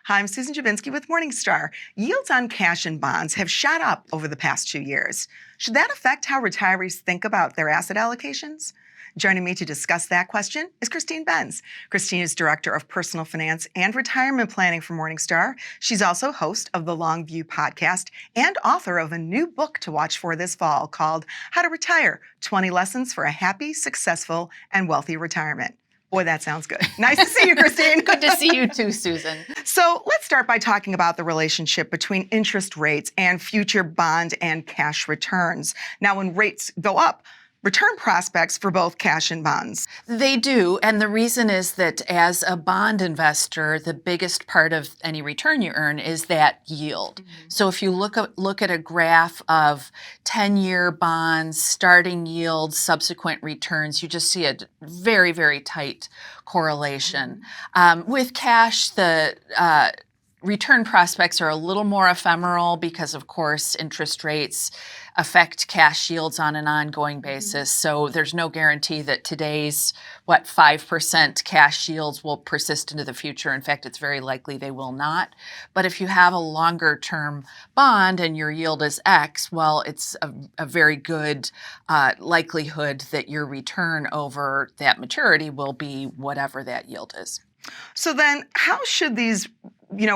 Hi, I'm Susan Jabinsky with Morningstar. Yields on cash and bonds have shot up over the past 2 years. Should that affect how retirees think about their asset allocations? Joining me to discuss that question is Christine Benz. Christine is Director of Personal Finance and Retirement Planning for Morningstar. She's also host of the Long View podcast and author of a new book to watch for this fall called How to Retire: 20 Lessons for a Happy, Successful, and Wealthy Retirement. Boy, that sounds good. Nice to see you, Christine. Good to see you too, Susan. So let's start by talking about the relationship between interest rates and future bond and cash returns. Now, when rates go up, return prospects for both cash and bonds. They do, and the reason is that as a bond investor, the biggest part of any return you earn is that yield. So if you look at a graph of 10-year bonds, starting yields, subsequent returns, you just see a very, very tight correlation. With cash, the return prospects are a little more ephemeral because, of course, interest rates affect cash yields on an ongoing basis. So there's no guarantee that today's, 5% cash yields will persist into the future. In fact, it's very likely they will not. But if you have a longer term bond and your yield is X, well, it's a very good likelihood that your return over that maturity will be whatever that yield is. So then how should these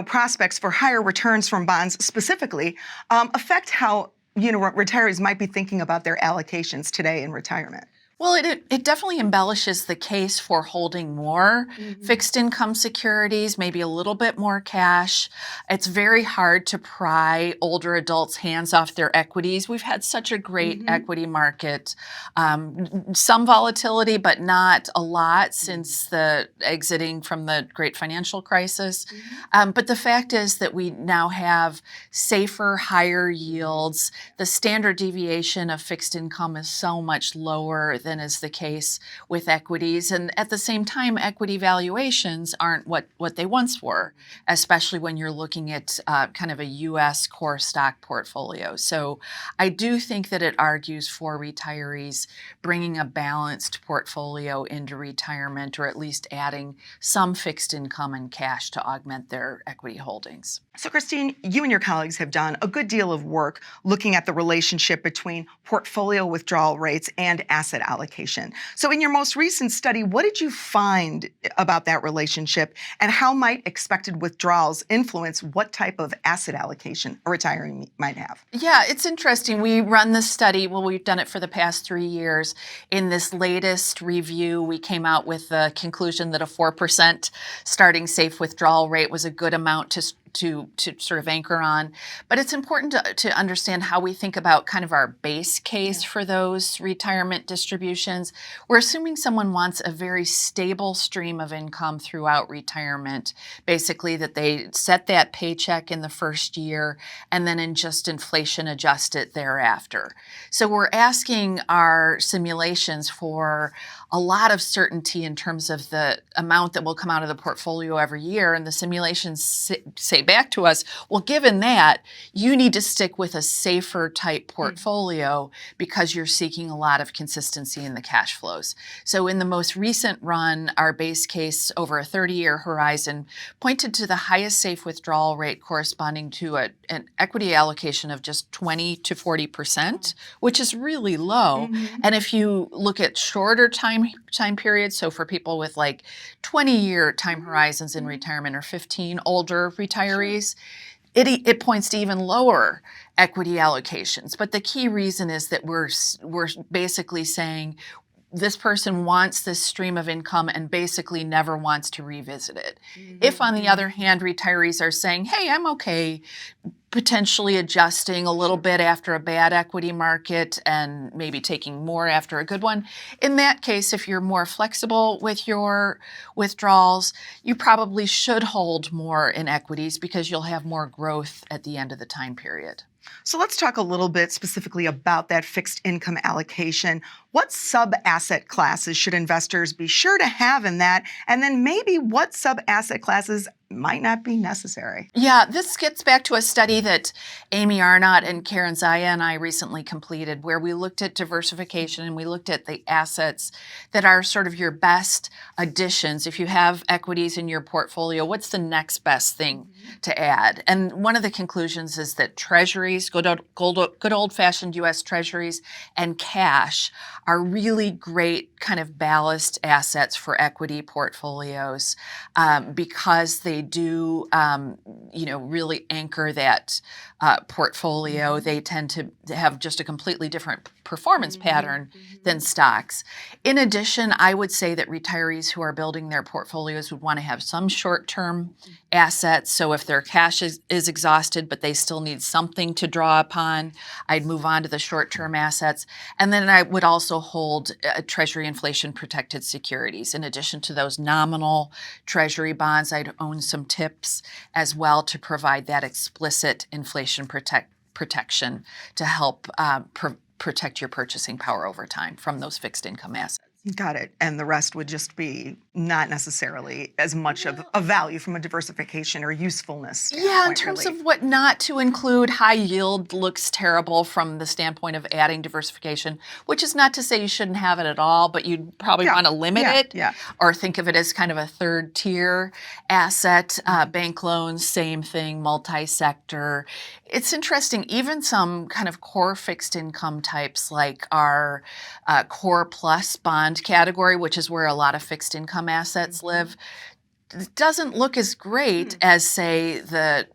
prospects for higher returns from bonds specifically affect how retirees might be thinking about their allocations today in retirement? Well, it definitely embellishes the case for holding more fixed income securities, maybe a little bit more cash. It's very hard to pry older adults' hands off their equities. We've had such a great equity market, some volatility, but not a lot since the exiting from the great financial crisis. But the fact is that we now have safer, higher yields. The standard deviation of fixed income is so much lower than is the case with equities. And at the same time, equity valuations aren't what they once were, especially when you're looking at kind of a U.S. core stock portfolio. So I do think that it argues for retirees bringing a balanced portfolio into retirement, or at least adding some fixed income and cash to augment their equity holdings. So Christine, you and your colleagues have done a good deal of work looking at the relationship between portfolio withdrawal rates and asset allocation. So in your most recent study, what did you find about that relationship, and how might expected withdrawals influence what type of asset allocation a retiree might have? Yeah, it's interesting. We run this study, we've done it for the past 3 years. In this latest review, we came out with the conclusion that a 4% starting safe withdrawal rate was a good amount to sort of anchor on. But it's important to understand how we think about kind of our base case for those retirement distributions. We're assuming someone wants a very stable stream of income throughout retirement, basically that they set that paycheck in the first year and then just inflation adjust it thereafter. So we're asking our simulations for a lot of certainty in terms of the amount that will come out of the portfolio every year, and the simulations say back to us, well, given that, you need to stick with a safer type portfolio because you're seeking a lot of consistency in the cash flows. So in the most recent run, our base case over a 30-year horizon pointed to the highest safe withdrawal rate corresponding to an equity allocation of just 20 to 40%, which is really low. And if you look at shorter time periods, so for people with like 20-year time horizons in retirement or 15 older retirees, it points to even lower equity allocations. But the key reason is that we're basically saying this person wants this stream of income and basically never wants to revisit it. If, on the other hand, retirees are saying, hey, I'm okay potentially adjusting a little bit after a bad equity market and maybe taking more after a good one. In that case, if you're more flexible with your withdrawals, you probably should hold more in equities because you'll have more growth at the end of the time period. So let's talk a little bit specifically about that fixed income allocation. What sub-asset classes should investors be sure to have in that? And then maybe what sub-asset classes might not be necessary. Yeah, this gets back to a study that Amy Arnott and Karen Zaya and I recently completed, where we looked at diversification and we looked at the assets that are sort of your best additions. If you have equities in your portfolio, what's the next best thing to add? And one of the conclusions is that treasuries, good old-fashioned U.S. treasuries, and cash are really great kind of ballast assets for equity portfolios because they do, really anchor that portfolio. They tend to have just a completely different performance pattern than stocks. In addition, I would say that retirees who are building their portfolios would want to have some short-term assets. So if their cash is exhausted, but they still need something to draw upon, I'd move on to the short-term assets. And then I would also hold Treasury inflation-protected securities. In addition to those nominal Treasury bonds, I'd own some TIPS as well to provide that explicit inflation protection to help protect your purchasing power over time from those fixed income assets. Got it. And the rest would just be not necessarily as much of a value from a diversification or usefulness standpoint. Yeah, in terms of what not to include, high yield looks terrible from the standpoint of adding diversification, which is not to say you shouldn't have it at all, but you'd probably want to limit it or think of it as kind of a third tier asset. Bank loans, same thing, multi-sector. It's interesting, even some kind of core fixed income types like our core plus bond category, which is where a lot of fixed income assets live, doesn't look as great as, say, the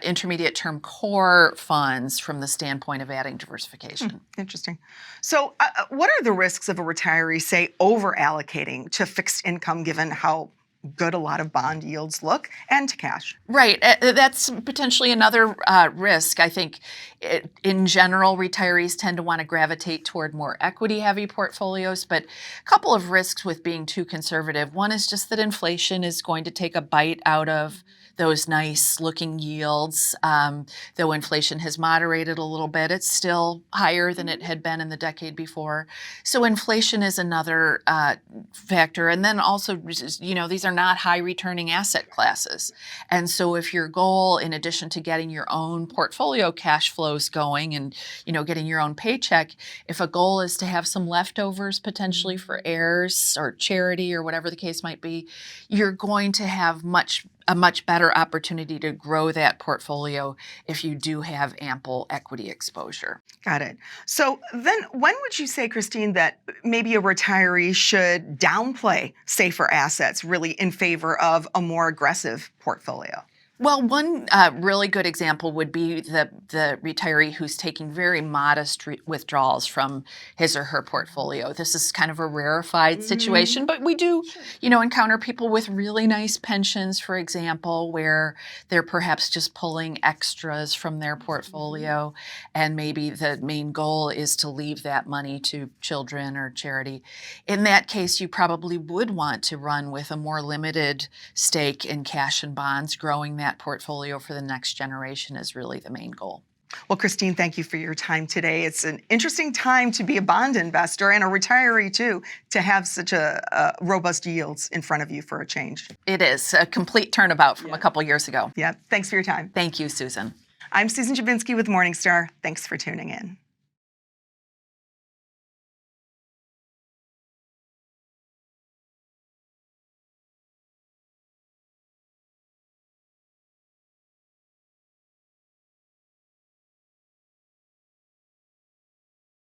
intermediate term core funds from the standpoint of adding diversification. Interesting. So what are the risks of a retiree, say, over allocating to fixed income given how good a lot of bond yields look, and to cash? Right. That's potentially another risk. I think in general, retirees tend to want to gravitate toward more equity-heavy portfolios, but a couple of risks with being too conservative. One is just that inflation is going to take a bite out of those nice-looking yields. Though inflation has moderated a little bit, it's still higher than it had been in the decade before. So inflation is another factor. And then also, these are not high-returning asset classes. And so if your goal, in addition to getting your own portfolio cash flows going and, getting your own paycheck, if a goal is to have some leftovers potentially for heirs or charity or whatever the case might be, you're going to have a much better opportunity to grow that portfolio if you do have ample equity exposure. Got it. So then when would you say, Christine, that maybe a retiree should downplay safer assets really in favor of a more aggressive portfolio? Well, one really good example would be the retiree who's taking very modest withdrawals from his or her portfolio. This is kind of a rarefied situation, but we do, encounter people with really nice pensions, for example, where they're perhaps just pulling extras from their portfolio, and maybe the main goal is to leave that money to children or charity. In that case, you probably would want to run with a more limited stake in cash and bonds. Growing that portfolio for the next generation is really the main goal. Well, Christine, thank you for your time today. It's an interesting time to be a bond investor and a retiree, too, to have such a robust yields in front of you for a change. It is a complete turnabout from a couple years ago. Yeah. Thanks for your time. Thank you, Susan. I'm Susan Jabinski with Morningstar. Thanks for tuning in.